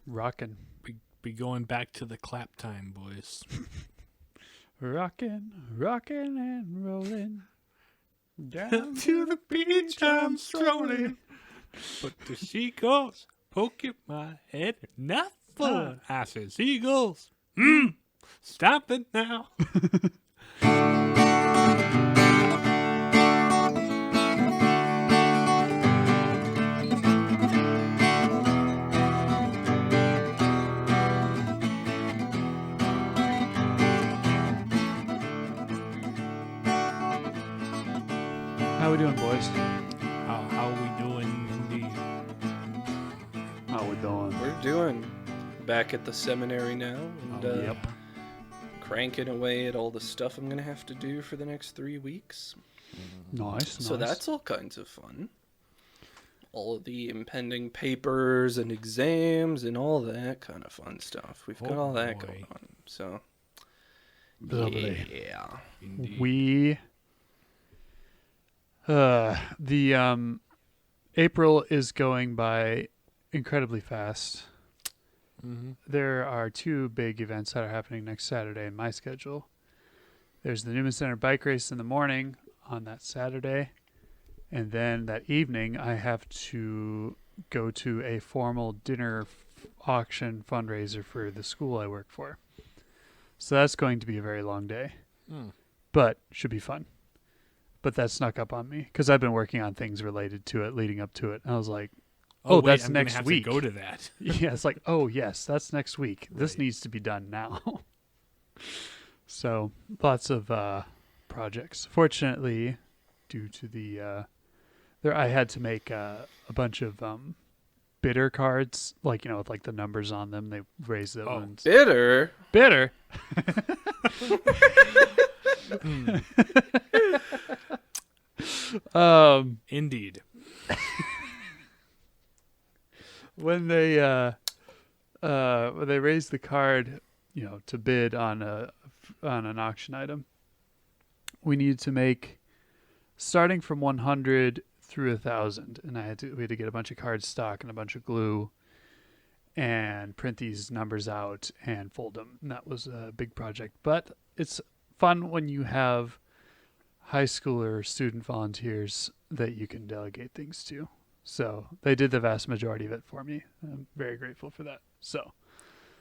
Rockin'. Be going back to the clap time, boys. Rockin', rockin' and rollin'. Down To the beach I'm strolling, but the seagulls poking my head. Not fun. I said, seagulls, stop it now. How we doing, boys? How we doing, indeed? How we doing? We're doing back at the seminary now, and Yep. cranking away at all the stuff I'm gonna have to do for the next 3 weeks. Nice. So that's all kinds of fun. All of the impending papers and exams and all that kind of fun stuff. We've got all that boy. going on. So Lovely. yeah. Indeed. We April is going by incredibly fast. Mm-hmm. There are two big events that are happening next Saturday in my schedule. There's the Newman Center bike race in the morning on that Saturday, and then that evening I have to go to a formal dinner auction fundraiser for the school I work for. So that's going to be a very long day, but should be fun. But that snuck up on me because I've been working on things related to it leading up to it. And I was like, Wait, that's I'm gonna next have week. To go to that. yeah, it's like, oh, yes, that's next week. This Right. needs to be done now. So lots of projects. Fortunately, due to the I had to make a bunch of bidder cards, like, with like the numbers on them. They raised the ones. Bitter. Bidder. Indeed. When they raised the card, to bid on an auction item, we needed to make starting from 100 through 1,000, and we had to get a bunch of card stock and a bunch of glue and print these numbers out and fold them. And that was a big project, but it's fun when you have high school or student volunteers that you can delegate things to. So they did the vast majority of it for me. I'm very grateful for that. So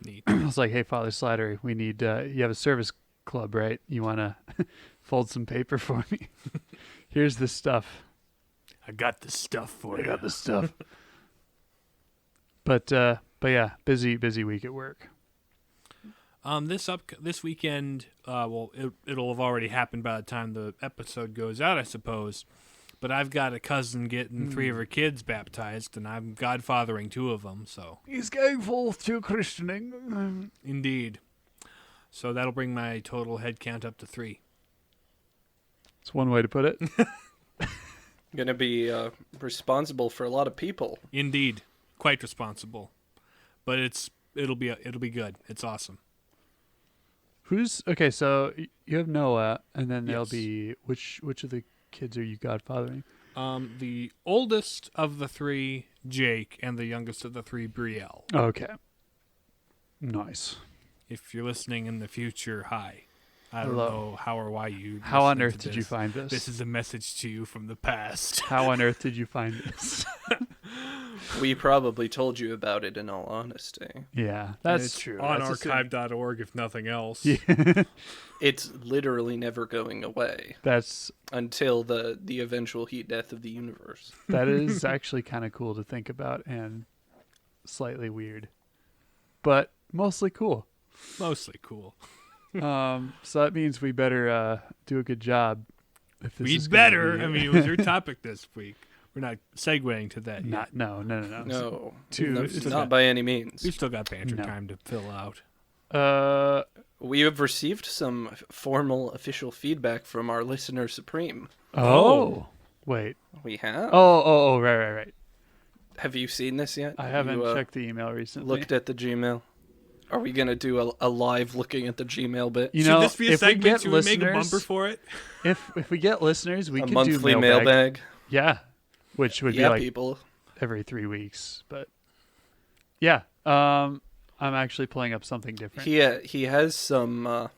Neat. I was like, hey, Father Slattery, we need, you have a service club, right? You want to fold some paper for me? Here's the stuff. I got the stuff for I you. got the stuff. But yeah, busy week at work. This weekend, it'll have already happened by the time the episode goes out, I suppose. But I've got a cousin getting 3 of her kids baptized, and I'm godfathering 2 of them. So He's going forth to christening. indeed, so that'll bring my total head count up to 3. That's one way to put it. Gonna be responsible for a lot of people. Indeed, quite responsible, but it'll be good. It's awesome. Okay? So you have Noah, and then there'll Yes. be which of the kids are you godfathering? The oldest of the 3, Jake, and the youngest of the 3, Brielle. Okay. Nice. If you're listening in the future, hi. I don't Hello. know how or why you. How on listening earth to did you this. find this? This is a message to you from the past. How on earth did you find this? We probably told you about it, in all honesty. Yeah, And that's it's true. On That's a archive.org, if nothing else. Yeah. It's literally never going away That's until the eventual heat death of the universe. that is actually kind of cool to think about and slightly weird, but mostly cool. Mostly cool. So that means we better do a good job. If this is We'd gonna better. be- I mean, it was your topic this week. We're not segueing to that yet. no. No, it's not okay. by any means. We've still got banter No. time to fill out. We have received some formal official feedback from our listener supreme. Wait. We have? Oh, right. Have you seen this yet? I Have haven't you, checked the email recently. looked at the Gmail? Are we going to do a live looking at the Gmail bit? You Should know, this be a if we segment? get Should we make a listeners, bumper for it? if we get listeners, we a could monthly do mailbag. mailbag? Yeah, which would Yeah, be like people. every 3 weeks. But yeah, I'm actually pulling up something different. He has some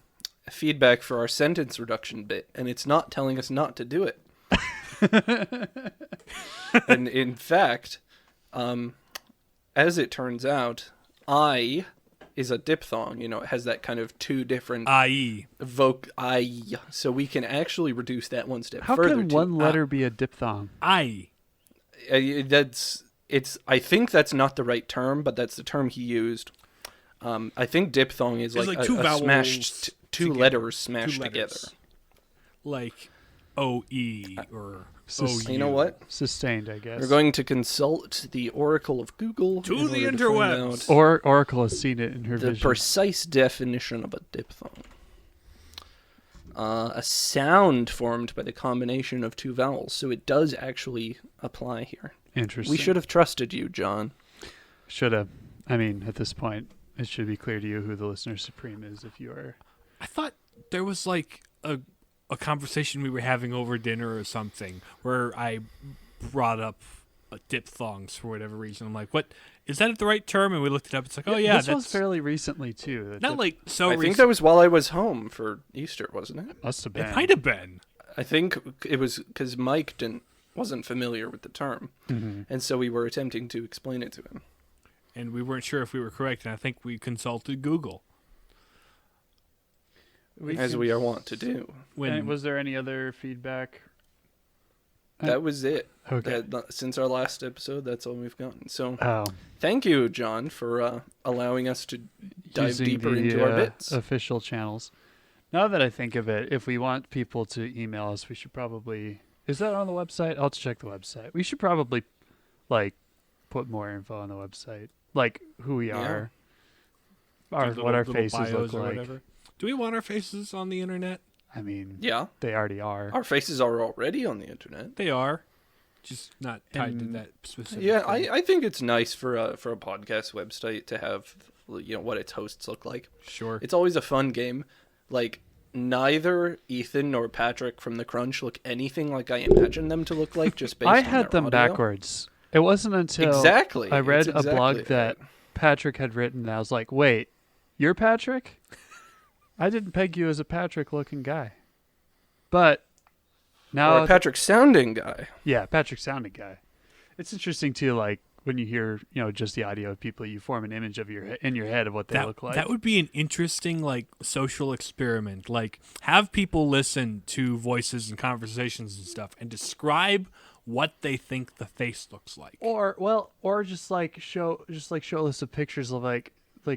feedback for our sentence reduction bit, and it's not telling us not to do it. And in fact, as it turns out, I is a diphthong. You know, it has that kind of two different I.e. I. So we can actually reduce that one step How further. can one letter be a diphthong? I. I think that's not the right term, but that's the term he used. I think diphthong is It's like, like two a vowels smashed two together. letters smashed Two together. letters. Like O-E or Sus- O-U. You know what? Sustained, I guess. We're going to consult the Oracle of Google To in the order to find interwebs. out Or Oracle has seen it in her the vision. precise definition of a diphthong. A sound formed by the combination of two vowels, so it does actually apply here. Interesting. We should have trusted you, John. Should have. I mean, at this point, it should be clear to you who the listener supreme is if you are. I thought there was like a conversation we were having over dinner or something where I brought up diphthongs for whatever reason. I'm like, what? Is that the right term? And we looked it up. It's like, oh yeah, this that's was fairly recently too. not like so I think recent. that was while I was home for Easter, wasn't it? Must have It been. might have been. I think it was because Mike wasn't familiar with the term, and so we were attempting to explain it to him. And we weren't sure if we were correct, and I think we consulted Google. As we are wont to do. And was there any other feedback? That was it. Okay. Since our last episode, that's all we've gotten. So Oh, thank you, John, for allowing us to dive using deeper the, into our bits. official channels. Now that I think of it, if we want people to email us, we should probably. Is that on the website? I'll have to check the website. We should probably, put more info on the website, like who we are, what our faces bios look or like. whatever. Do we want our faces on the internet? I mean, Yeah, they already are. our faces are already on the internet. They are, just not tied to And- that specific. Yeah, thing. I think it's nice for a podcast website to have what its hosts look like. Sure. It's always a fun game. Like neither Ethan nor Patrick from the Crunch look anything like I imagined them to look like. Just based I on had their them audio. backwards. It wasn't until Exactly. I read It's a blog exactly that Patrick had written, and I was like, "Wait, you're Patrick? I didn't peg you as a Patrick-looking guy." But now, or a Patrick sounding guy. yeah, Patrick sounding guy. It's interesting too, like when you hear, just the audio of people, you form an image of in your head of what they look like. That would be an interesting social experiment. Like have people listen to voices and conversations and stuff and describe what they think the face looks like. or just show a list of pictures of like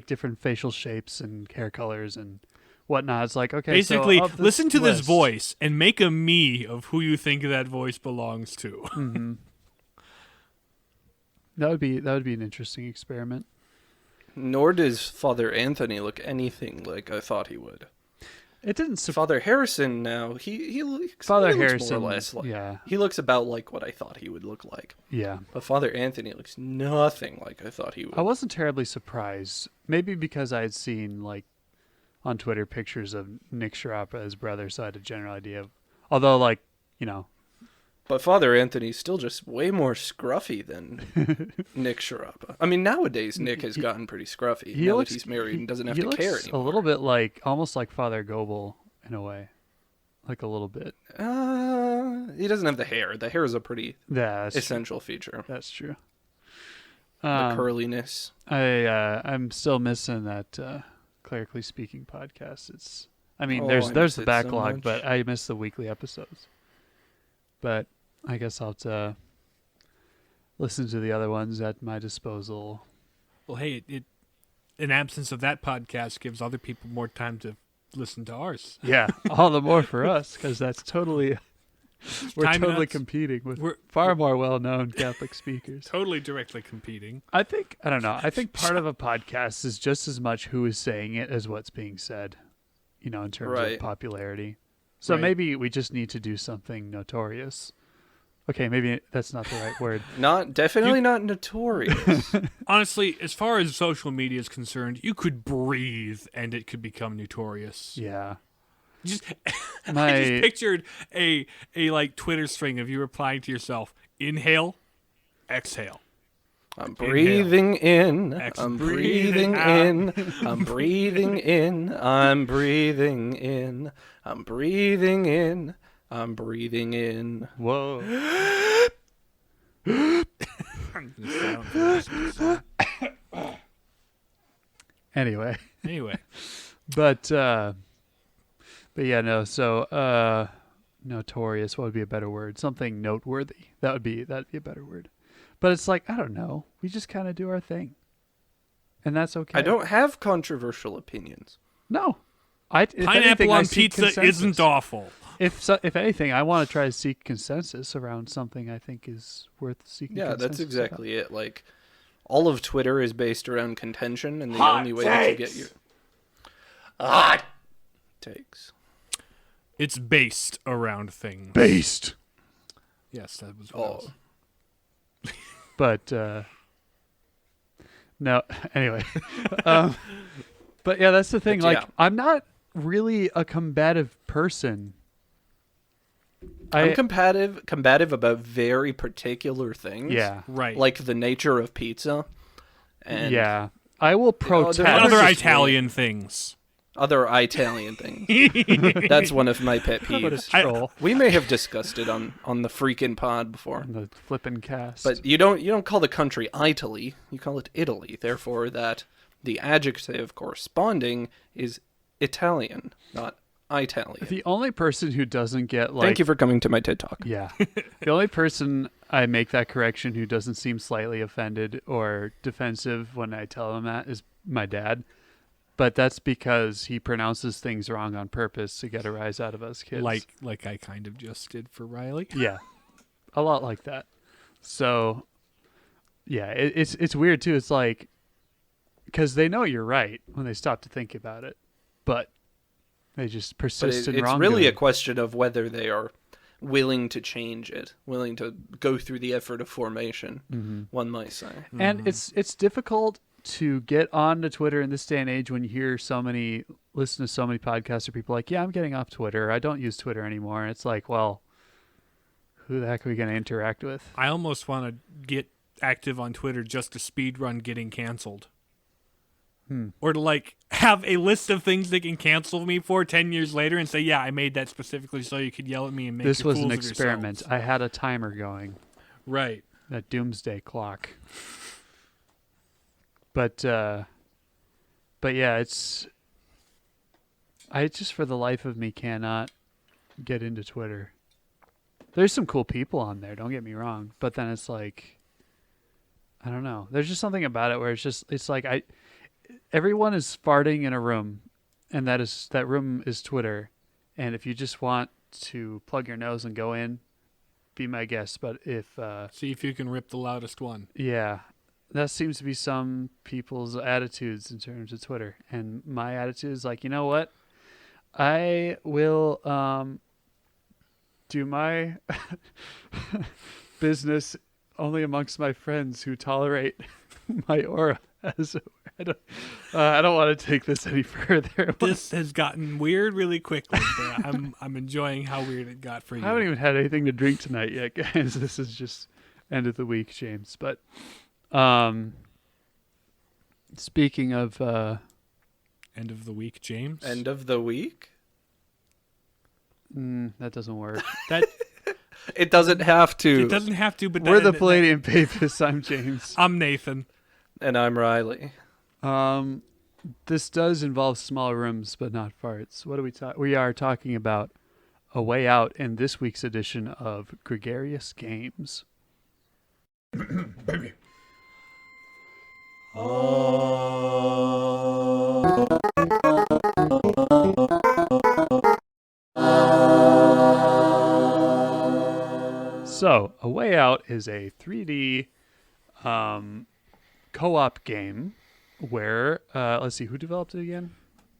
different facial shapes and hair colors and whatnot. It's like, okay, Basically, so of listen to this list- voice and make a me of who you think that voice belongs to. Mm-hmm. That would be an interesting experiment. Nor does Father Anthony look anything like I thought he would. It didn't. Father Harrison now he looks Father he looks Harrison, more or less like yeah, he looks about like what I thought he would look like. yeah. But Father Anthony looks nothing like I thought he would. I wasn't terribly surprised. Maybe because I had seen on Twitter pictures of Nick Sharapa, his brother, so I had a general idea of. Although, But Father Anthony's still just way more scruffy than Nick Sharapa. I mean, nowadays Nick has gotten pretty scruffy. Now that he's married and doesn't have to care looks anymore. a little bit almost like Father Goebel in a way, like a little bit. He doesn't have the hair. The hair is a pretty Yeah, that's essential feature. True. That's true. The curliness. I'm still missing that Clerically Speaking podcast. It's. I mean, Oh, there's I the miss it so backlog, much. but I miss the weekly episodes. But I guess I'll have to listen to the other ones at my disposal. Well, hey, it in absence of that podcast gives other people more time to listen to ours. Yeah, all the more for us because that's totally. We're Time totally nuts. competing with We're far more well-known Catholic speakers. totally directly competing. I don't know. I think part of a podcast is just as much who is saying it as what's being said, in terms Right. of popularity. So Right. maybe we just need to do something notorious. Okay, maybe that's not the right word. Definitely not notorious. Honestly, as far as social media is concerned, you could breathe and it could become notorious. Yeah. Just, I My just pictured a Twitter string of you replying to yourself: inhale, exhale. I'm breathing in. Exhale. I'm breathing in. I'm breathing in. I'm breathing in. I'm breathing in. I'm breathing in. Whoa. Anyway. But yeah, no. So notorious. What would be a better word? Something noteworthy. That'd be a better word. But it's like, I don't know. We just kind of do our thing, and that's okay. I don't have controversial opinions. No. Pineapple on pizza isn't awful. If anything, I want to try to seek consensus around something I think is worth seeking. Yeah, consensus that's exactly it. Like, all of Twitter is based around contention, and the hot only way takes. that you get your hot takes. It's based around things. Based. Yes, that was what I was. But no. Anyway, but yeah, that's the thing. But, like, yeah. I'm not really a combative person. I'm combative about very particular things. Yeah. Right. Like the nature of pizza. And Yeah. I will protest. there's and other just Italian things. other Italian things. That's one of my pet What a peeves. troll. We may have discussed it on the freaking pod before. On the flippin' cast. But you don't call the country Italy, you call it Italy. Therefore, that the adjective corresponding is Italian, not Italian. the only person who doesn't get like Thank you for coming to my TED Talk. Yeah. The only person I make that correction who doesn't seem slightly offended or defensive when I tell him that is my dad. But that's because he pronounces things wrong on purpose to get a rise out of us kids. Like I kind of just did for Riley. Yeah. A lot like that. So, yeah, it's weird too. It's like, because they know you're right when they stop to think about it. But they just But persist in it's wrongdoing. really a question of whether they are willing to change it, willing to go through the effort of formation, one might say. And it's difficult to get onto Twitter in this day and age when you hear listen to so many podcasts or people like, yeah, I'm getting off Twitter. I don't use Twitter anymore. And it's like, well, who the heck are we going to interact with? I almost want to get active on Twitter just to speedrun getting canceled. Or to like have a list of things they can cancel me for 10 years later and say, yeah, I made that specifically so you could yell at me and make This your was an fools of experiment. yourselves. I had a timer going, Right. that doomsday clock. But yeah, I just for the life of me cannot get into Twitter. There's some cool people on there, don't get me wrong, but then it's like, I don't know. There's just something about it where it's like everyone is farting in a room, and that room is Twitter. And if you just want to plug your nose and go in, be my guest. But if See if you can rip the loudest one. yeah, that seems to be some people's attitudes in terms of Twitter. And my attitude is like, you know what? I will do my business only amongst my friends who tolerate my aura. I don't want to take this any further. This has gotten weird really quickly, but I'm enjoying how weird it got for you. I haven't even had anything to drink tonight yet, guys. This is just end of the week, James. But speaking of End of the week, James. End of the week? that doesn't work. That It doesn't have to. it doesn't have to, but We're the Palladium Papists. I'm James. I'm Nathan. And I'm Riley. This does involve small rooms, but not farts. What do we are talking about A Way Out in this week's edition of Gregarious Games. So, A Way Out is a 3D co-op game where, let's see, who developed it again?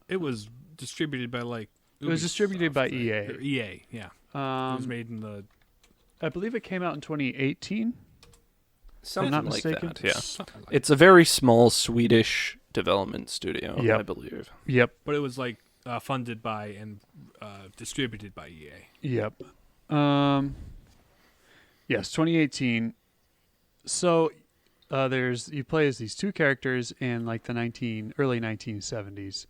It was distributed by like. It was distributed by EA. Or EA, yeah. It was made in the. I believe it came out in 2018. Something not like mistaken. that, yeah. Something like It's a very small Swedish development studio, Yep. I believe. Yep. But it was like funded by and distributed by EA. Yep. Yes, 2018. So, you play as these two characters in like the early 1970s.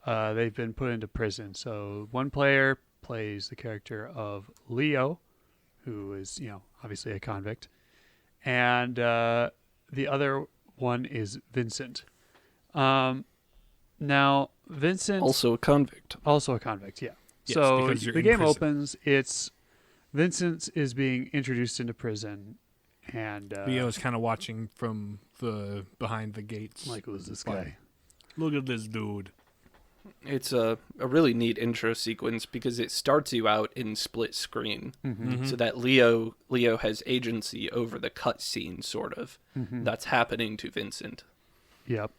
They've been put into prison. So one player plays the character of Leo, who is, obviously a convict, and the other one is Vincent. Now Vincent Also a convict. Yeah. Yes, So because you're the in game prison. opens. It's Vincent is being introduced into prison, and Leo is kind of watching from the behind the gates. like, who's this guy? Look at this dude. It's a really neat intro sequence because it starts you out in split screen, so that Leo has agency over the cutscene, sort of. That's happening to Vincent. Yep.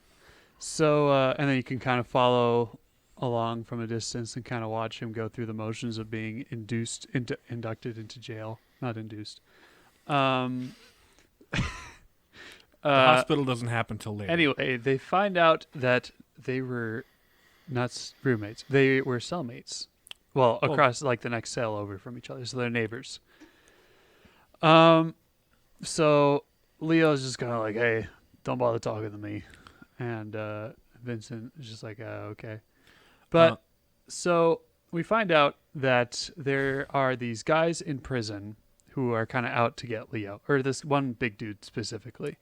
So and then you can kind of follow along from a distance and kind of watch him go through the motions of being inducted into jail. Not induced. The hospital doesn't happen till later. Anyway, they find out that they were not roommates. They were cellmates. Well, across like the next cell over from each other, so they're neighbors. So Leo's just kind of like, "Hey, don't bother talking to me," and Vincent is just like, "Okay." But so we find out that there are these guys in prison who are kind of out to get Leo, or this one big dude specifically,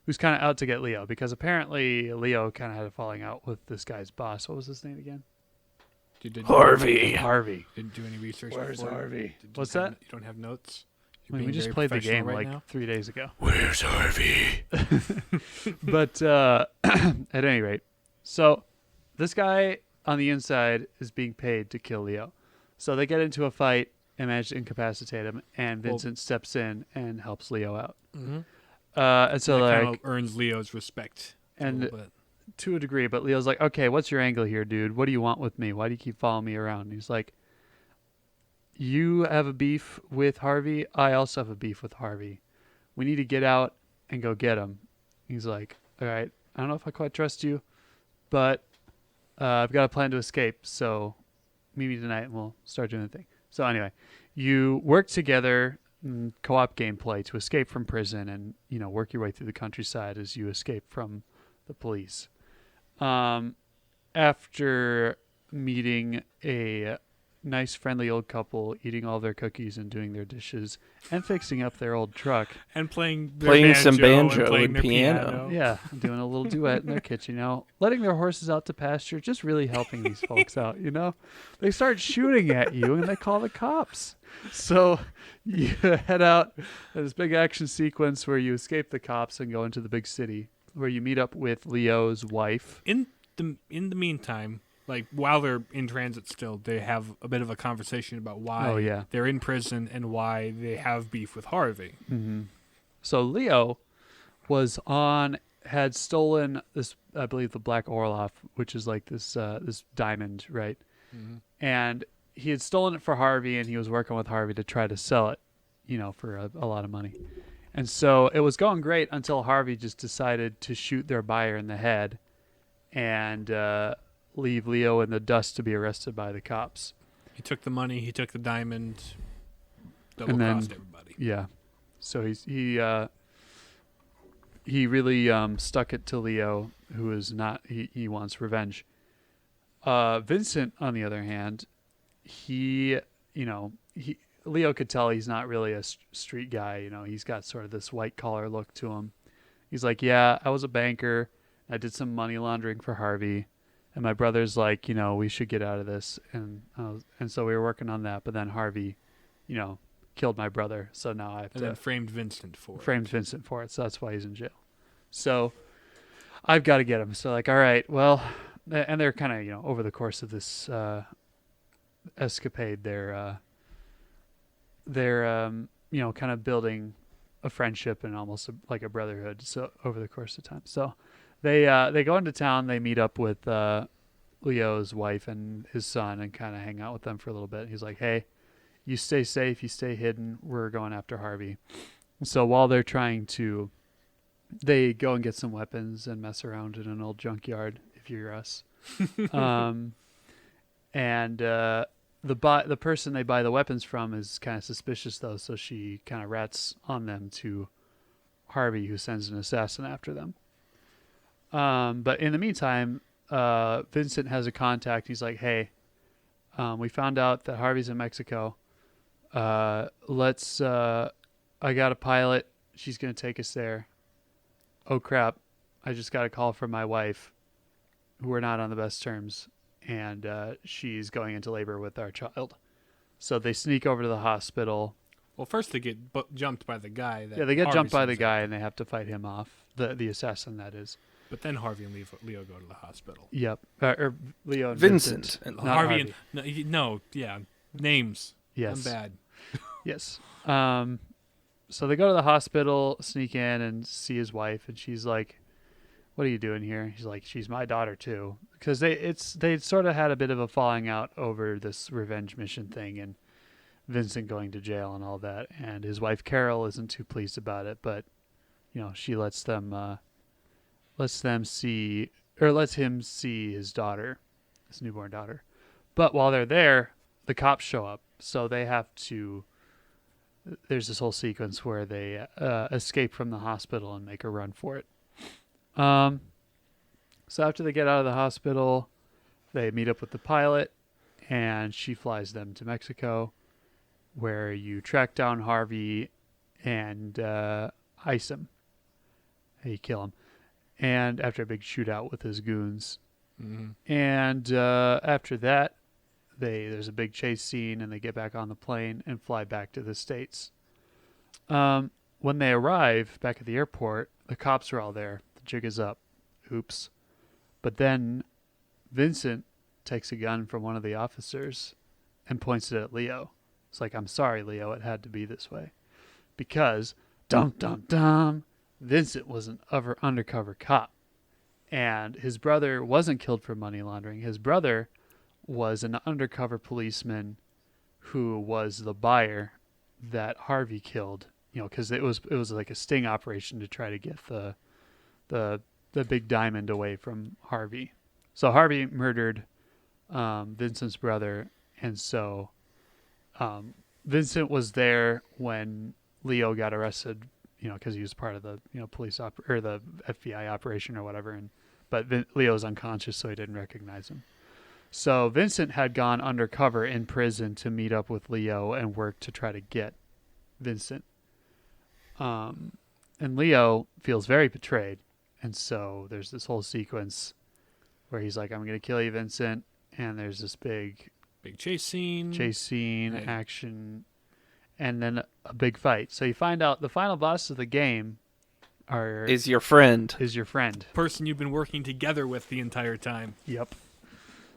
who's kind of out to get Leo because apparently Leo kind of had a falling out with this guy's boss. What was his name again? Harvey. Harvey. Didn't do any research. Where's before? Harvey? You What's don't have- that? You don't have notes. I mean, Being we just very played the professional game right like now? 3 days ago. Where's Harvey? But at any rate, so this guy on the inside is being paid to kill Leo. So they get into a fight and manage to incapacitate him, and Vincent steps in and helps Leo out. Mm-hmm. And so that like, kind of earns Leo's respect. and a little bit. to a degree, but Leo's like, "Okay, what's your angle here, dude? What do you want with me? Why do you keep following me around?" And he's like, "You have a beef with Harvey. I also have a beef with Harvey. We need to get out and go get him." He's like, "All right, I don't know if I quite trust you, but I've got a plan to escape. So meet me tonight and we'll start doing the thing." So anyway, you work together in co-op gameplay to escape from prison and, work your way through the countryside as you escape from the police. After meeting a nice, friendly old couple, eating all their cookies and doing their dishes and fixing up their old truck. And playing some banjo and playing and their piano. Yeah, doing a little duet in their kitchen, letting their horses out to pasture, just really helping these folks out, They start shooting at you and they call the cops. So you head out in this big action sequence where you escape the cops and go into the big city where you meet up with Leo's wife. In the meantime, like while they're in transit still, they have a bit of a conversation about why they're in prison and why they have beef with Harvey. Mm-hmm. So Leo had stolen this, I believe, the Black Orloff, which is like this diamond, right? Mm-hmm. And he had stolen it for Harvey, and he was working with Harvey to try to sell it, for a lot of money. And so it was going great until Harvey just decided to shoot their buyer in the head and leave Leo in the dust to be arrested by the cops. He took the money, he took the diamond, And then- double-crossed everybody. Yeah. So he really stuck it to Leo, who is not, he wants revenge. Vincent, on the other hand, Leo could tell he's not really a street guy. He's got sort of this white collar look to him. He's like, "Yeah, I was a banker. I did some money laundering for Harvey, and my brother's like, we should get out of this." And so we were working on that, but then Harvey, killed my brother. So now I have And to then framed Vincent for it. So that's why he's in jail. So I've got to get him. So like, all right, well, and they're kind of, over the course of this escapade, they're kind of building a friendship and almost like a brotherhood. So over the course of time, so they go into town. They meet up with Leo's wife and his son and kind of hang out with them for a little bit. He's like, "Hey, you stay safe. You stay hidden. We're going after Harvey." So while they're they go and get some weapons and mess around in an old junkyard. If you're us, and the person they buy the weapons from is kind of suspicious though, so she kind of rats on them to Harvey, who sends an assassin after them. But in the meantime, Vincent has a contact. He's like, hey, we found out that Harvey's in Mexico. I got a pilot. She's going to take us there. Oh, crap. I just got a call from my wife. We're not on the best terms. And she's going into labor with our child. So they sneak over to the hospital. Well, first they get jumped by the guy. They get Harvey jumped by the sends guy, out. and they have to fight him off. The assassin, that is. But then Harvey and Leo go to the hospital. Yep. Or Leo and Vincent. Vincent. And Not Harvey Harvey. names. Yes. I'm bad. Yes. So they go to the hospital, sneak in, and see his wife, and she's like, "What are you doing here?" He's like, "She's my daughter too," because they sort of had a bit of a falling out over this revenge mission thing, and Vincent going to jail and all that, and his wife Carol isn't too pleased about it, but she lets him see his daughter, his newborn daughter. But while they're there, the cops show up, so they have to. There's this whole sequence where they escape from the hospital and make a run for it. So after they get out of the hospital, they meet up with the pilot, and she flies them to Mexico, where you track down Harvey and ice him. You kill him. And after a big shootout with his goons. Mm-hmm. And after that, there's a big chase scene, and they get back on the plane and fly back to the States. When they arrive back at the airport, the cops are all there. The jig is up. Oops. But then Vincent takes a gun from one of the officers and points it at Leo. It's like, I'm sorry, Leo, it had to be this way. Because, dum-dum-dum, Vincent was an undercover cop. And his brother wasn't killed for money laundering. His brother was an undercover policeman who was the buyer that Harvey killed, because it was like a sting operation to try to get the big diamond away from Harvey. So Harvey murdered Vincent's brother, and so Vincent was there when Leo got arrested, because he was part of the police or the FBI operation or whatever, but Leo's unconscious, so he didn't recognize him. So Vincent had gone undercover in prison to meet up with Leo and work to try to get Vincent. And Leo feels very betrayed. And so there's this whole sequence where he's like, I'm going to kill you, Vincent. And there's this big chase scene, right. action, and then a big fight. So you find out the final boss of the game is your friend. Person you've been working together with the entire time. Yep.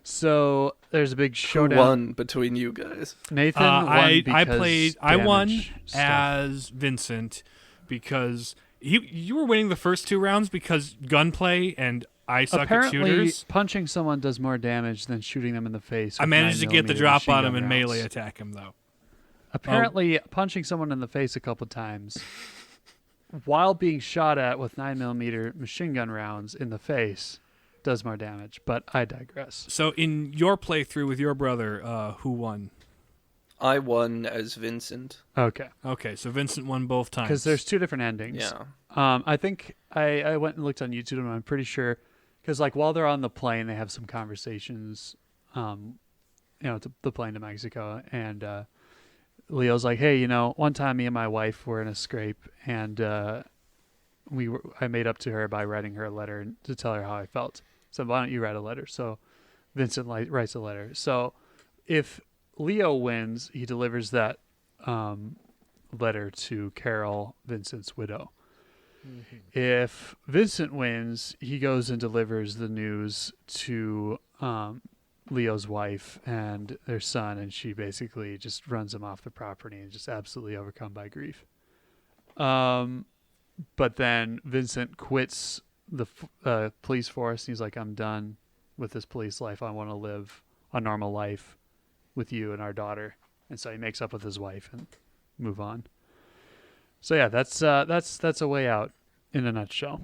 So there's a big showdown. Who won between you guys? Nathan won I won stuff. as Vincent because you were winning the first 2 rounds because gunplay and I suck at shooters. Apparently, punching someone does more damage than shooting them in the face. I managed to get the 9mm drop on him machine and gun rounds. melee attack him though. Apparently, punching someone in the face a couple times while being shot at with 9mm machine gun rounds in the face does more damage, but I digress. So in your playthrough with your brother, who won? I won as Vincent. Okay, so Vincent won both times. because there's 2 different endings. Yeah. I think I went and looked on YouTube, and I'm pretty sure, because while they're on the plane, they have some conversations, the plane to Mexico, and Leo's like, hey, one time me and my wife were in a scrape, and I made up to her by writing her a letter to tell her how I felt. So why don't you write a letter? So Vincent writes a letter. So if Leo wins, he delivers that letter to Carol, Vincent's widow. Mm-hmm. If Vincent wins, he goes and delivers the news to Leo's wife and their son, and she basically just runs him off the property and just absolutely overcome by grief. But then Vincent quits the police force, and he's like, I'm done with this police life. I want to live a normal life with you and our daughter. And so he makes up with his wife and move on. So yeah, that's a way out in a nutshell.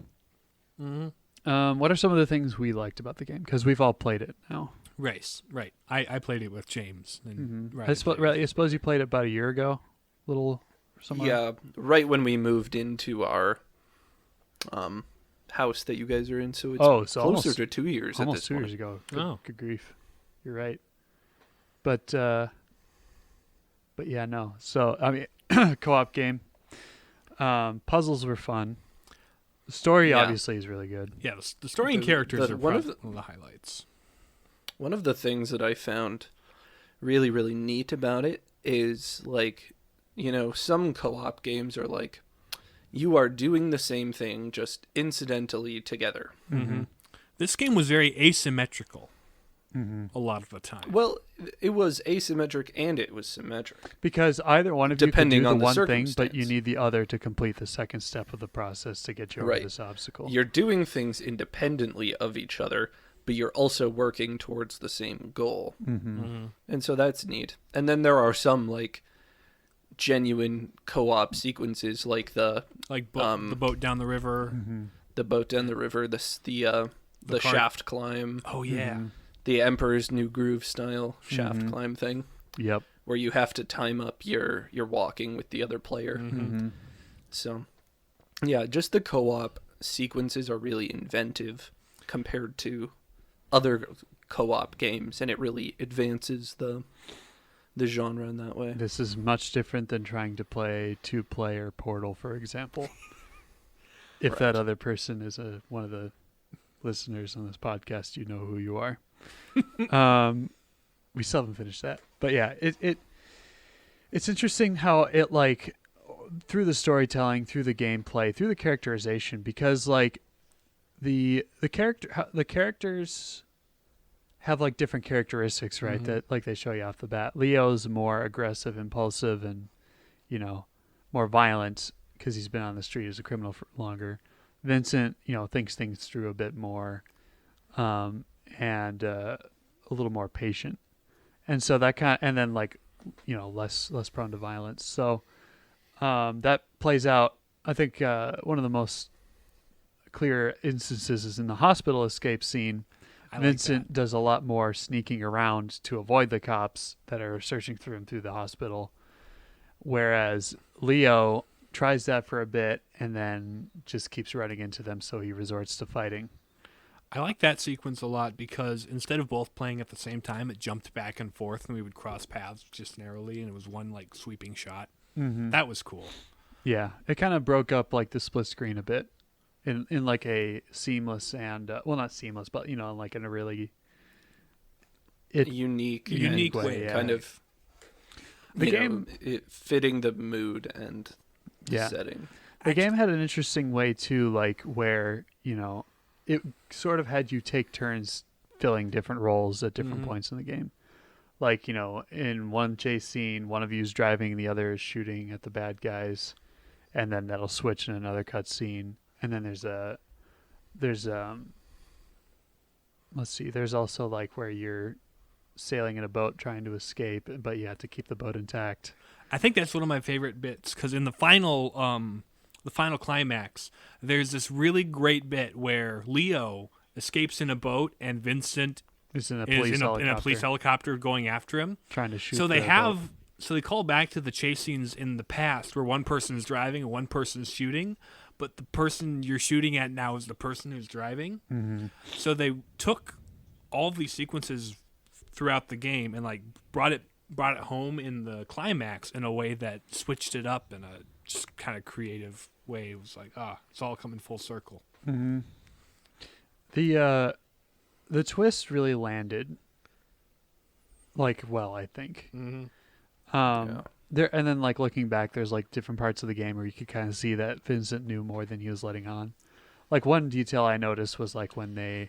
Mm-hmm. What are some of the things we liked about the game? Because we've all played it now. Race, right. I played it with James. And I suppose you played it about a year ago, little or something. Yeah, right when we moved into our house that you guys are in, so it's so closer almost to 2 years at almost this 2 point. years ago. Oh. Good grief, you're right. But yeah, no. So I mean, co-op game. Puzzles were fun. The story Yeah. obviously is really good. Yeah, the story and The- characters the- are one of probably one of the highlights. One of the things that I found really, really neat about it is, like, some co-op games are like, you are doing the same thing just incidentally together. Mm-hmm. This game was very asymmetrical Mm-hmm. a lot of the time. Well, it was asymmetric and it was symmetric. Because either one of you Depending could do on the the one thing, but you circumstance. need the other to complete the second step of the process to get you over Right. this obstacle. You're doing things independently of each other, but you're also working towards the same goal. Mm-hmm. Mm-hmm. And so that's neat. And then there are some, like, genuine co-op sequences, like the Like the boat down the river. Mm-hmm. boat down the river, the cart. shaft climb, Oh yeah. Mm-hmm. the Emperor's New Groove style shaft Mhm. climb thing, Yep. where you have to time up your walking with the other player. Mm-hmm. Mm-hmm. So, yeah, just the co-op sequences are really inventive compared to other co-op games, and it really advances the genre in that way. This is much different than trying to play two-player Portal, for example. If Right. that other person is one of the listeners on this podcast, you know who you are. We still haven't finished that, but yeah, it's interesting how it, like, through the storytelling, through the gameplay, through the characterization, because like the characters have like different characteristics, right? Mhm. That like they show you off the bat. Leo's more aggressive, impulsive, and more violent because he's been on the street as a criminal for longer. Vincent, thinks things through a bit more, and a little more patient, and so that and then like less prone to violence. So that plays out. I think one of the most clear instances is in the hospital escape scene. I Vincent like does a lot more sneaking around to avoid the cops that are searching through him through the hospital, whereas Leo tries that for a bit and then just keeps running into them, so he resorts to fighting. I like that sequence a lot because instead of both playing at the same time, it jumped back and forth, and we would cross paths just narrowly, and it was one like sweeping shot. Mm-hmm. That was cool. Yeah, it kind of broke up like the split screen a bit in like a seamless and not seamless, but like in a really Unique way, yeah. kind of The game it fitting the mood and the Yeah. setting. The game had an interesting way too, like where it sort of had you take turns filling different roles at different Mhm. points in the game. Like in one chase scene, one of you is driving, the other is shooting at the bad guys, and then that'll switch in another cutscene. And then there's let's see, there's also like where you're sailing in a boat trying to escape, but you have to keep the boat intact. I think that's one of my favorite bits because in the final climax, there's this really great bit where Leo escapes in a boat and Vincent It's in a is police in helicopter a police helicopter going after him. trying to shoot. So they the have boat. so they call back to the chase scenes in the past where one person is driving and one person is shooting, but the person you're shooting at now is the person who's driving. Mm-hmm. So they took all of these sequences throughout the game and like brought it home in the climax in a way that switched it up in a just kind of creative way. It was like, it's all coming full circle. Mm-hmm. The twist really landed well, I think. Mm-hmm. Yeah. There, and then like looking back, there's like different parts of the game where you could kind of see that Vincent knew more than he was letting on. Like one detail I noticed was like when they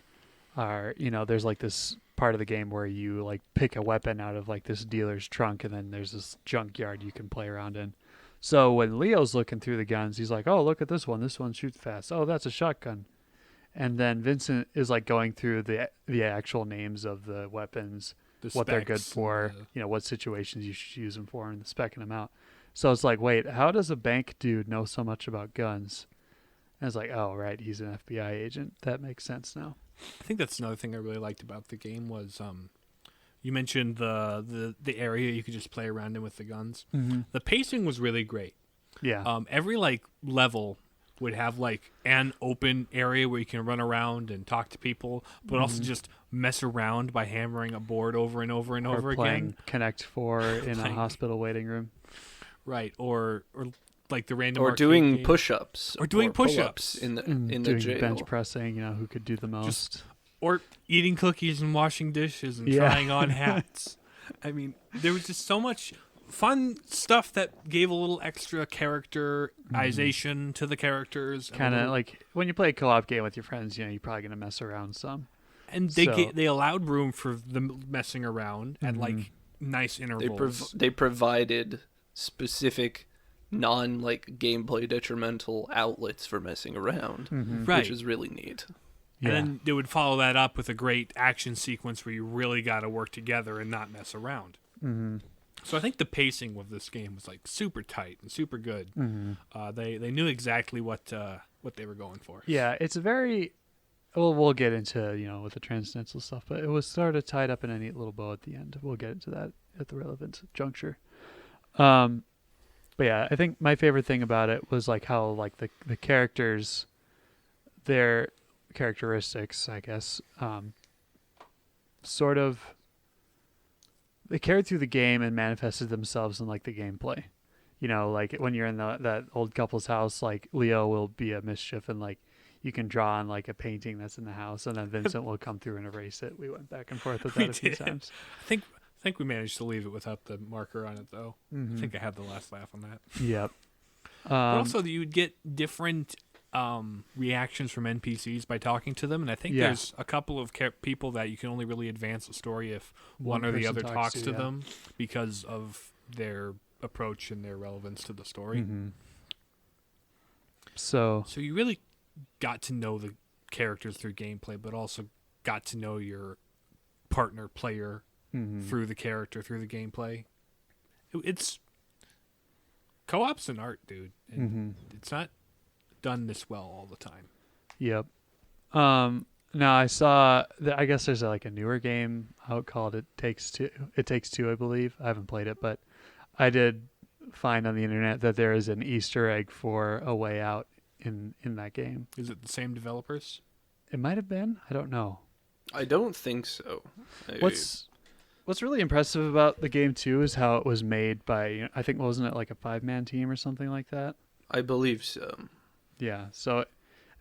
are, there's like this part of the game where you like pick a weapon out of like this dealer's trunk, and then there's this junkyard you can play around in. So when Leo's looking through the guns, he's like, "Oh, look at this one. This one shoots fast. Oh, that's a shotgun." And then Vincent is like going through the actual names of the weapons, what they're good specs for, and what situations you should use them for, and specking them out. So it's like, wait, how does a bank dude know so much about guns? And it's like, oh, right, he's an FBI agent. That makes sense now. I think that's another thing I really liked about the game was you mentioned the area you could just play around in with the guns. Mm-hmm. The pacing was really great. Yeah. Every like level would have like an open area where you can run around and talk to people, but also just mess around by hammering a board over and over and Or over playing again. Connect 4 in a Playing- hospital waiting room. Right, or like the random Or arcade doing game. push-ups. Or doing pull-ups push-ups. in the Doing jail. bench pressing, who could do the most. Or eating cookies and washing dishes and Yeah. trying on hats. I mean, there was just so much fun stuff that gave a little extra characterization to the characters. and a Kind of little- like when you play a co-op game with your friends, you're probably going to mess around some. and they allowed room for the messing around and like nice They intervals. they provided specific gameplay detrimental outlets for messing around, Right. which is really neat. Yeah. And then they would follow that up with a great action sequence where you really got to work together and not mess around. Mm-hmm. So I think the pacing of this game was like super tight and super good. Mm-hmm. They knew exactly what they were going for. Yeah, it's a very... Well, we'll get into, with the transcendental stuff, but it was sort of tied up in a neat little bow at the end. We'll get into that at the relevant juncture. But yeah, I think my favorite thing about it was like how like the characters, their characteristics, I guess, sort of they carried through the game and manifested themselves in like the gameplay. Like when you're in that old couple's house, like Leo will be a mischief and like you can draw on like a painting that's in the house, and then Vincent will come through and erase it. We went back and forth with We that a few did. times. I think we managed to leave it without the marker on it though. I think I had the last laugh on that. Yep. But also, you would get different reactions from NPCs by talking to them, and I think Yeah. there's a couple of people that you can only really advance the story if one or the person other talks to yeah. them because of their approach and their relevance to the story. So So you really got to know the characters through gameplay, but also got to know your partner player through the character, through the gameplay. It's co-op's an art, dude, and it's not done this well all the time. Yep. Now I saw that. I guess there's like a newer game out called It Takes Two. It Takes Two, I believe. I haven't played it, but I did find on the internet that there is an Easter egg for A Way Out in that game. Is it the same developers? It might have been. I don't know. I don't think so. What's really impressive about the game too is how it was made by, I think, wasn't it like a 5-man team or something like that? I believe so. Yeah. So,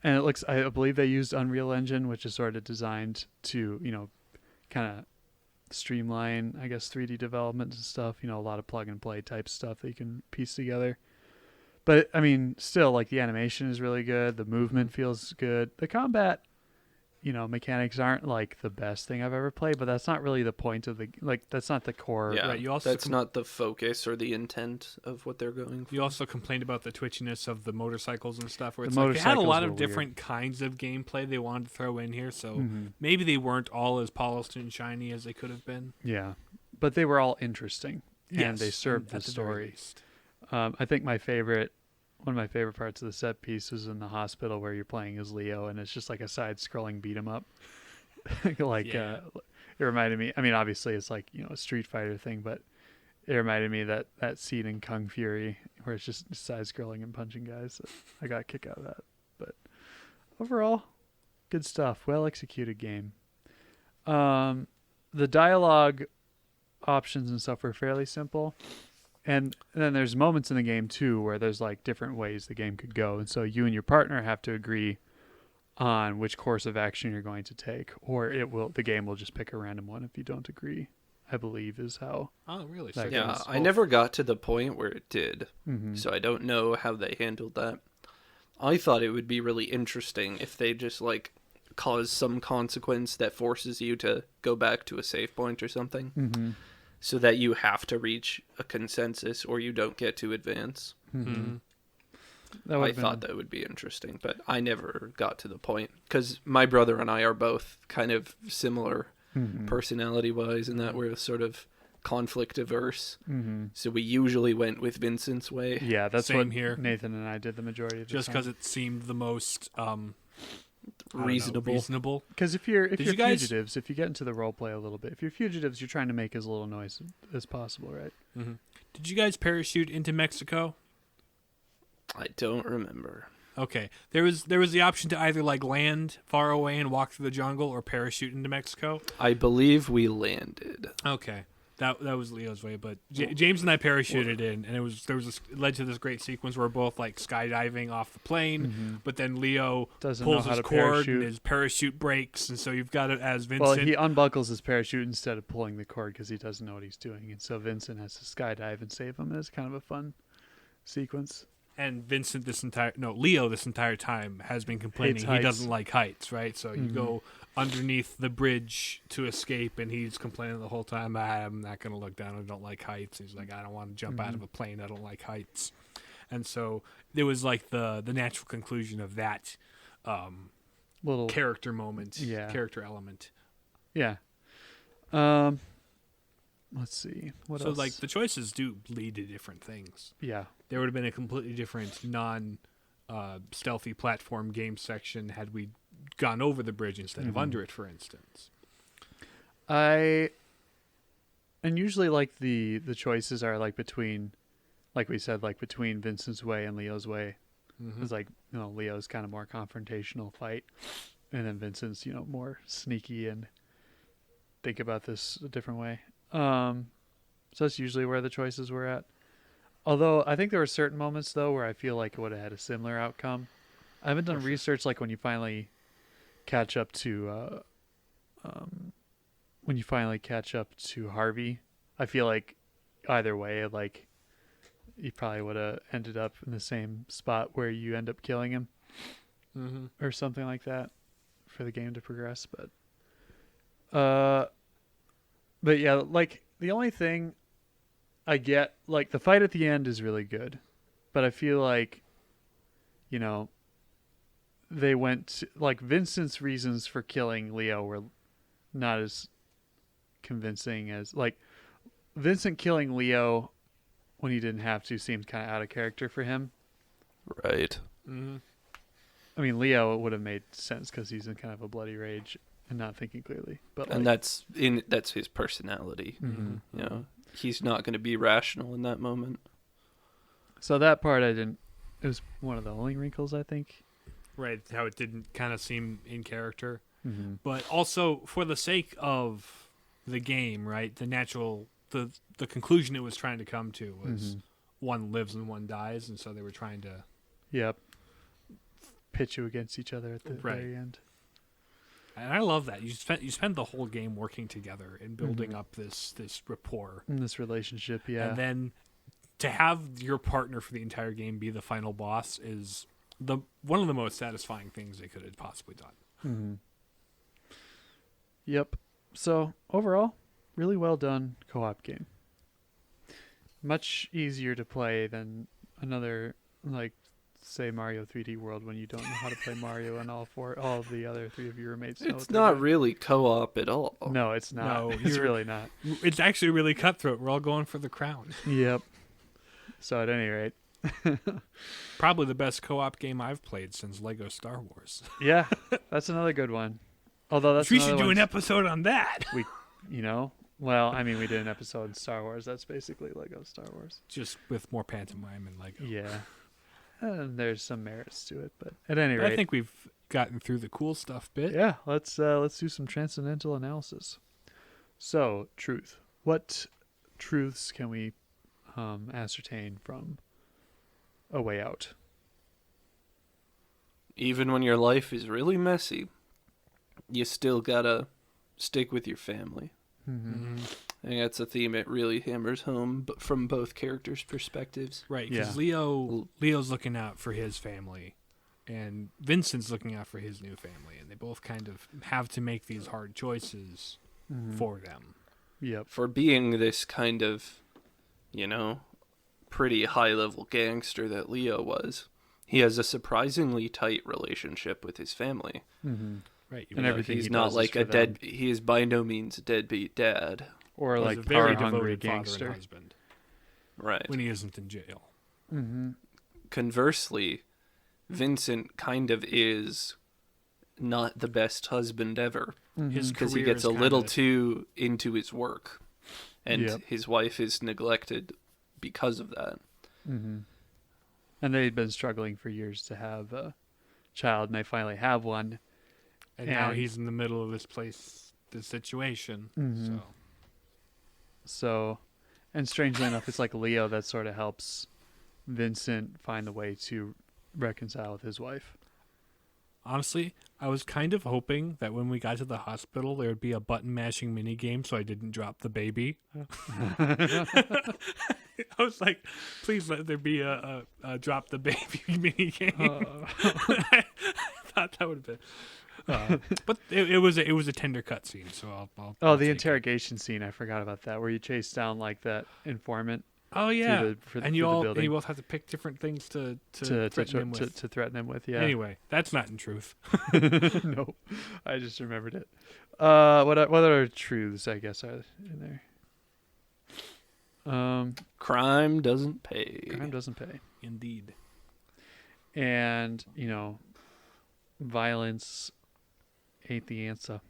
and it looks, I believe they used Unreal Engine, which is sort of designed to, kind of streamline, I guess, 3D development and stuff. A lot of plug and play type stuff that you can piece together. But I mean, still, like the animation is really good. The movement feels good. The combat, mechanics aren't like the best thing I've ever played, but that's not really the point of that's not the core. Yeah, Right, you also that's not the focus or the intent of what they're going for. You also complained about the twitchiness of the motorcycles and stuff, where The it's like they had a motorcycles lot were of different kinds of gameplay they wanted to throw in here, so Mhm. maybe they weren't all as polished and shiny as they could have been. Yeah. But they were all interesting, and Yes, they served the at very story. least. I think one of my favorite parts of the set piece is in the hospital where you're playing as Leo, and it's just like a side-scrolling beat 'em up. Yeah. It reminded me. I mean, obviously it's like a Street Fighter thing, but it reminded me that scene in Kung Fury where it's just side-scrolling and punching guys. I got a kick out of that. But overall, good stuff. Well executed game. The dialogue options and stuff were fairly simple. And then there's moments in the game too where there's like different ways the game could go, and so you and your partner have to agree on which course of action you're going to take, or the game will just pick a random one if you don't agree. I believe is how. Oh, really? That So Yeah, goes. I never got to the point where it did, Mm-hmm. so I don't know how they handled that. I thought it would be really interesting if they just cause some consequence that forces you to go back to a save point or something, Mm-hmm. so that you have to reach a consensus or you don't get to advance. Mm-hmm. I thought that would be interesting, but I never got to the point because my brother and I are both kind of similar personality-wise in that we're sort of conflict averse. Mm-hmm. So we usually went with Vincent's way. Yeah, that's Same what here. Nathan and I did the majority of the just time. because it seemed the most Reasonable. reasonable. Because if you're you guys- fugitives, if you get into the role play a little bit, if you're fugitives, you're trying to make as little noise as possible, right? Did you guys parachute into Mexico? I don't remember. Okay. There was the option to either like land far away and walk through the jungle or parachute into Mexico. I believe we landed. Okay. That was Leo's way, but James and I parachuted in, and it led to this great sequence where we're both like skydiving off the plane, but then Leo Doesn't pulls know how his to cord parachute. and his parachute breaks, and so you've got it as Vincent. Well, he unbuckles his parachute instead of pulling the cord because he doesn't know what he's doing, and so Vincent has to skydive and save him. It's kind of a fun sequence. And Leo this entire time has been complaining Hates he heights. doesn't like heights, right? So you go underneath the bridge to escape, and he's complaining the whole time, I'm not going to look down, I don't like heights. He's like, I don't want to jump out of a plane, I don't like heights. And so there was like the natural conclusion of that Little character moment, Yeah. character element. Yeah. Let's see. What So else? like the choices do lead to different things. Yeah. There would have been a completely different stealthy platform game section had we gone over the bridge instead of under it, for instance. And usually like the choices are like between, like we said, like between Vincent's way and Leo's way. It's like, Leo's kind of more confrontational fight, and then Vincent's, more sneaky and think about this a different way. So that's usually where the choices were at. Although I think there were certain moments though where I feel like it would have had a similar outcome. I haven't done research like when you finally catch up to Harvey. I feel like either way, like you probably would have ended up in the same spot where you end up killing him or something like that for the game to progress. But yeah, like the only thing I get, like the fight at the end is really good, but I feel like, they went like Vincent's reasons for killing Leo were not as convincing as like Vincent killing Leo when he didn't have to seemed kind of out of character for him. Right. I mean, Leo would have made sense because he's in kind of a bloody rage and not thinking clearly. But And that's his personality. He's not going to be rational in that moment. So that part I didn't. It was one of the only wrinkles I think. Right, how it didn't kind of seem in character. Mm-hmm. But also for the sake of the game, right? The conclusion it was trying to come to was one lives and one dies, and so they were trying to Yep. Pitch you against each other at the very end. And I love that. You spend the whole game working together and building up this rapport. In this relationship, yeah. And then to have your partner for the entire game be the final boss is one of the most satisfying things they could have possibly done. Mm-hmm. Yep. So overall, really well done co-op game. Much easier to play than another, like, say Mario 3D World when you don't know how to play Mario and all of the other three of your roommates know. It's not really co-op at all. No, it's not. No, it's really not. It's actually really cutthroat. We're all going for the crown. Yep. So at any rate, Probably the best co-op game I've played since Lego Star Wars. yeah, that's another good one. Although that's We should another do one an episode on that. Well, I mean, we did an episode on Star Wars. That's basically Lego Star Wars. Just with more pantomime and Lego. Yeah. And there's some merits to it, but at any But rate, I think we've gotten through the cool stuff bit. yeah, let's do some transcendental analysis. So, truth. What truths can we ascertain from A Way Out? Even when your life is really messy, you still gotta stick with your family. Mm-hmm. I think that's a theme it really hammers home, but from both characters' perspectives. Right, because Yeah. Leo's looking out for his family, and Vincent's looking out for his new family, and they both kind of have to make these hard choices for them. Yep. For being this kind of, pretty high-level gangster that Leo was, he has a surprisingly tight relationship with his family. Mm-hmm. Right, And everything he's he not does is like for them. he is by no means a deadbeat dad. Or he's like a very power-hungry devoted father gangster. and husband Right. when he isn't in jail. Mm-hmm. Conversely, Vincent kind of is not the best husband ever. His Because he career gets is a little kinda- too into his work. And Yep. his wife is neglected because of that. Mm-hmm. And they'd been struggling for years to have a child, and they finally have one. And now he's in the middle of this situation. Mhm. So, and strangely enough, it's like Leo that sort of helps Vincent find a way to reconcile with his wife. Honestly, I was kind of hoping that when we got to the hospital, there would be a button mashing mini game so I didn't drop the baby. I was like, please let there be a drop the baby mini game. I thought that would have been. But it was a tender cutscene, so I'll The take interrogation scene, I forgot about that, where you chase down like that informant. Oh yeah, And you building both have to pick different things to threaten him with. To threaten him with, yeah. Anyway, that's not in truth. No, I just remembered it. What other truths, I guess, are in there? Crime doesn't pay. Crime doesn't pay. Indeed. And, violence ain't the answer.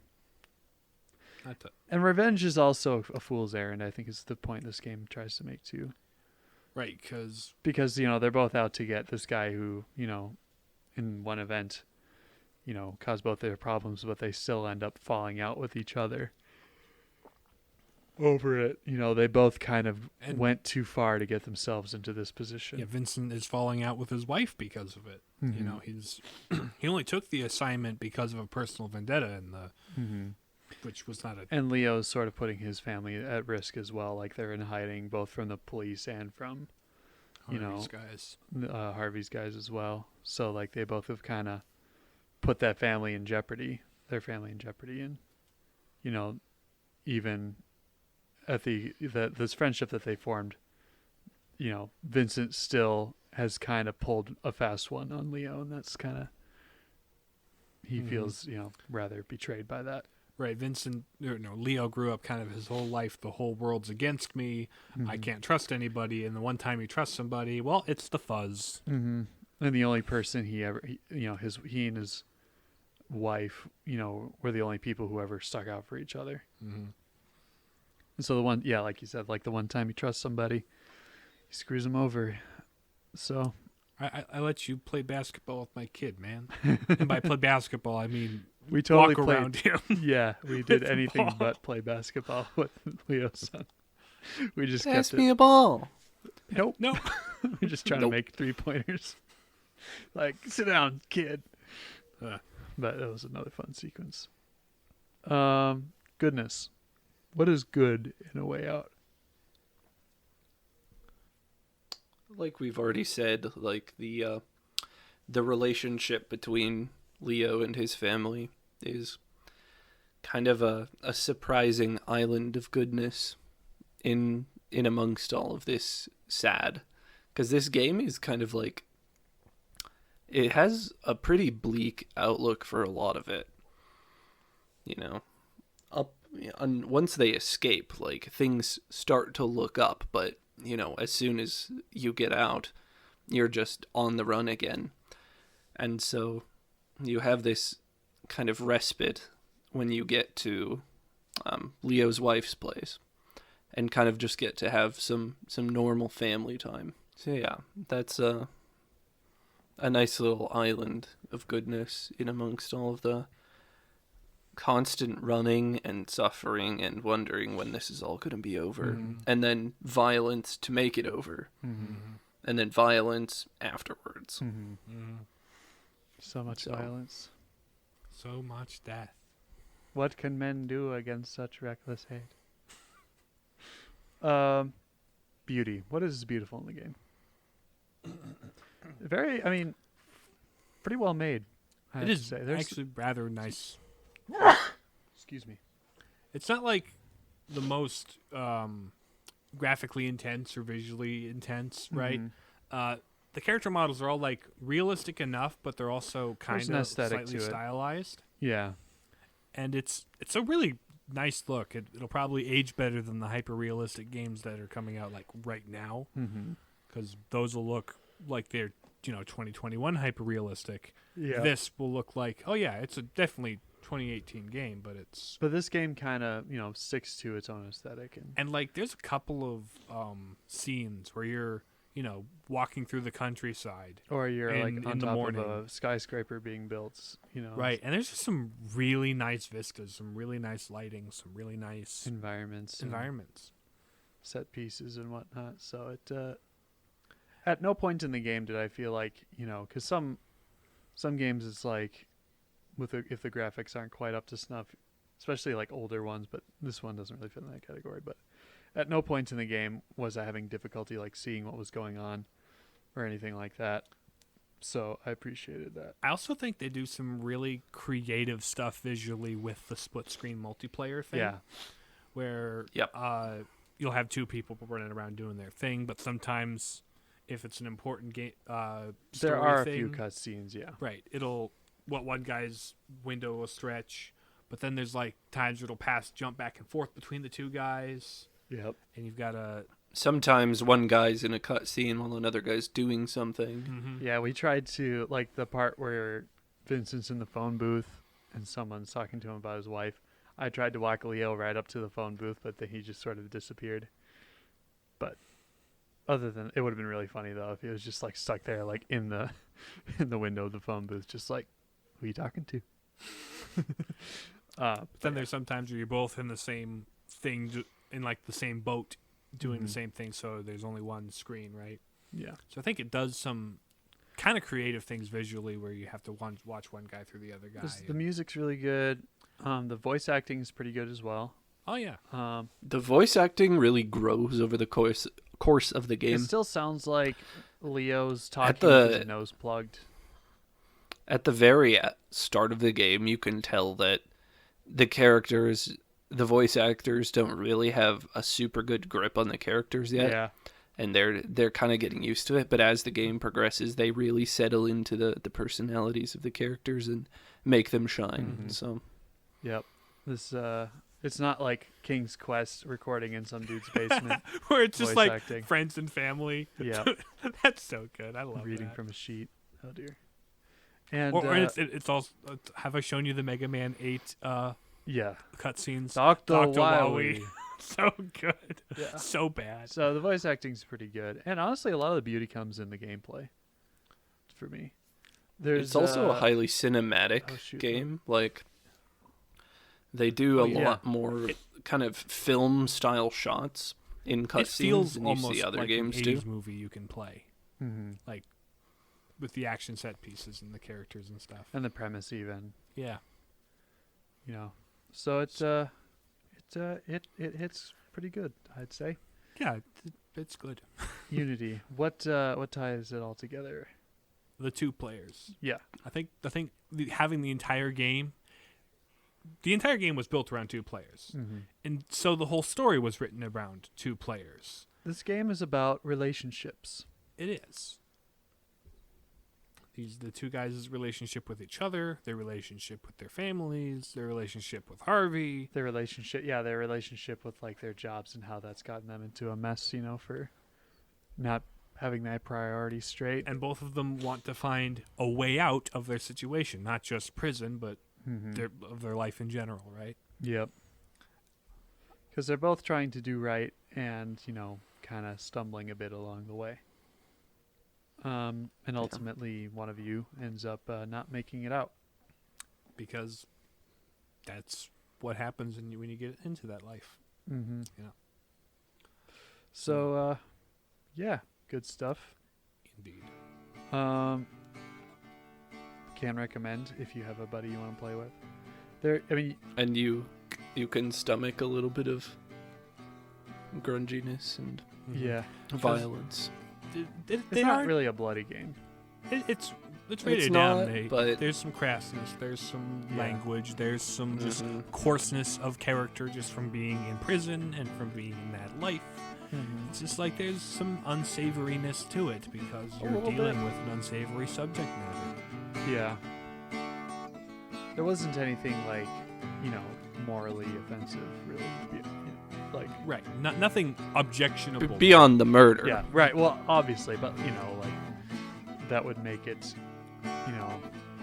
And revenge is also a fool's errand, I think, is the point this game tries to make too. Right, because they're both out to get this guy who, in one event, caused both their problems, but they still end up falling out with each other over it. They both kind of went too far to get themselves into this position. Yeah, Vincent is falling out with his wife because of it. Mm-hmm. He only took the assignment because of a personal vendetta in the Mm-hmm. which was not a And Leo's sort of putting his family at risk as well. Like they're in hiding both from the police and from, Harvey's guys. Harvey's guys as well. So like they both have kind of put that family in jeopardy, their family in jeopardy. And, even at this friendship that they formed, Vincent still has kind of pulled a fast one on Leo. And that's kind of, he feels, rather betrayed by that. Right, Leo grew up kind of his whole life, the whole world's against me, I can't trust anybody, and the one time he trusts somebody, well, it's the fuzz. Mm-hmm. And the only person he and his wife, were the only people who ever stuck out for each other. Mm-hmm. And so like you said, like the one time he trusts somebody, he screws him over. So I let you play basketball with my kid, man. And by play basketball, I mean we totally walk around him. Yeah, we did anything but play basketball with Leo's son. We just Pass kept me it. a ball. Nope. No. We're just trying to make 3-pointers. Like, sit down, kid. But that was another fun sequence. Goodness. What is good in A Way Out? Like we've already said, like the relationship between Leo and his family is kind of a surprising island of goodness in amongst all of this sad. Because this game is kind of like, it has a pretty bleak outlook for a lot of it. And once they escape, like things start to look up, but as soon as you get out, you're just on the run again. And so you have this kind of respite when you get to Leo's wife's place and kind of just get to have some normal family time. So yeah, that's a nice little island of goodness in amongst all of the constant running and suffering and wondering when this is all going to be over. And then violence to make it over. And then violence afterwards. So much violence. So much death. What can men do against such reckless hate? Beauty. What is beautiful in the game? Pretty well made. I It have is to say. actually rather nice. Excuse me. It's not like the most graphically intense or visually intense, right? The character models are all like realistic enough, but they're also kind of slightly stylized. Yeah. And it's a really nice look. It'll probably age better than the hyper realistic games that are coming out like right now, because those will look like they're 2021 hyper realistic. Yeah. This will look like, oh yeah, it's a definitely 2018 game, but this game kind of sticks to its own aesthetic, and like there's a couple of scenes where you're walking through the countryside. Or you're like in on the top morning. of a skyscraper being built, Right, and there's just some really nice vistas, some really nice lighting, some really nice environments, set pieces and whatnot. So it at no point in the game did I feel like, because some games it's like if the graphics aren't quite up to snuff, especially like older ones, but this one doesn't really fit in that category. But at no point in the game was I having difficulty like seeing what was going on or anything like that. So I appreciated that. I also think they do some really creative stuff visually with the split screen multiplayer thing. Yeah. Where Yep. You'll have two people running around doing their thing, but sometimes if it's an important game, There are a thing, few cutscenes, yeah. right? One guy's window will stretch, but then there's like times it'll jump back and forth between the two guys. Yep. And you've got to. Sometimes one guy's in a cutscene while another guy's doing something. Mm-hmm. Yeah, we tried to, like the part where Vincent's in the phone booth and someone's talking to him about his wife. I tried to walk Leo right up to the phone booth, but then he just sort of disappeared. But other than, it would have been really funny though if he was just like stuck there, like in the window of the phone booth, just like, who are you talking to? But then there's sometimes where you're both in the same thing, in like the same boat, doing the same thing. So there's only one screen, right? Yeah. So I think it does some kind of creative things visually, where you have to watch one guy through the other guy. The music's really good. The voice acting is pretty good as well. Oh yeah. The voice acting really grows over the course of the game. It still sounds like Leo's talking the- with his nose plugged. At the very start of the game, you can tell that the voice actors don't really have a super good grip on the characters yet. Yeah. And they're kind of getting used to it, but as the game progresses, they really settle into the personalities of the characters and make them shine. Mhm. So, Yep. This it's not like King's Quest recording in some dude's basement. Where it's just Voice like acting. friends and family. Yeah. That's so good. I love Reading that. from a sheet. Oh dear. And Or it's also. Have I shown you the Mega Man 8 yeah. cutscenes? Dr. Dr. Wowie. Wowie. So good. Yeah. So bad. So the voice acting's pretty good. And honestly, a lot of the beauty comes in the gameplay for me. it's also a highly cinematic oh, shoot. game. Like, they do a yeah. lot more kind of film-style shots in It cutscenes feels than you almost see other like games an do. 80s movie you can play. Mm-hmm. With the action set pieces and the characters and stuff. And the premise even, Yeah. So it hits pretty good, I'd say. Yeah, it's good. Unity. What ties it all together? The two players. Yeah. I think having the entire game was built around two players. Mm-hmm. And so the whole story was written around two players. This game is about relationships. It is. The two guys' relationship with each other, their relationship with their families, their relationship with Harvey. Their relationship with like their jobs and how that's gotten them into a mess, for not having that priority straight. And both of them want to find a way out of their situation, not just prison, but Mm-hmm. of their life in general, right? Yep. Because they're both trying to do right and, kind of stumbling a bit along the way. And ultimately, one of you ends up not making it out. Because that's what happens when you get into that life. Mm-hmm. Yeah. So, yeah, good stuff. Indeed. Can recommend if you have a buddy you want to play with. And you can stomach a little bit of grunginess and yeah, violence. it's not really a bloody game. It's rated It's down. not, but there's some crassness. There's some Yeah. language. There's some just Mhm. coarseness of character just from being in prison and from being in that life. Mm-hmm. It's just like there's some unsavoriness to it because A you're little dealing bit. with an unsavory subject matter. Yeah. There wasn't anything like, morally offensive, really. Like, Right. Nothing objectionable. Beyond the murder. yeah, right. Well, obviously, but that would make it,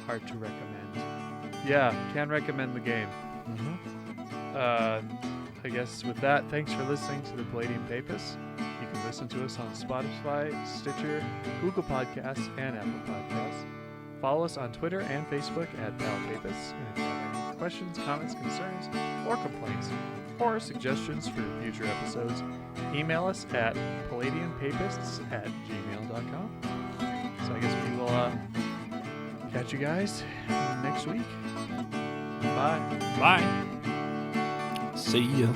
hard to recommend. Yeah, can recommend the game. Mhm. I guess with that, thanks for listening to the Palladium Papist. You can listen to us on Spotify, Stitcher, Google Podcasts, and Apple Podcasts. Follow us on Twitter and Facebook at bwaaa. And if you have any questions, comments, concerns, or complaints, or suggestions for future episodes, email us at palladiumpapists@gmail.com. So I guess we will catch you guys next week. Bye. Bye. See ya.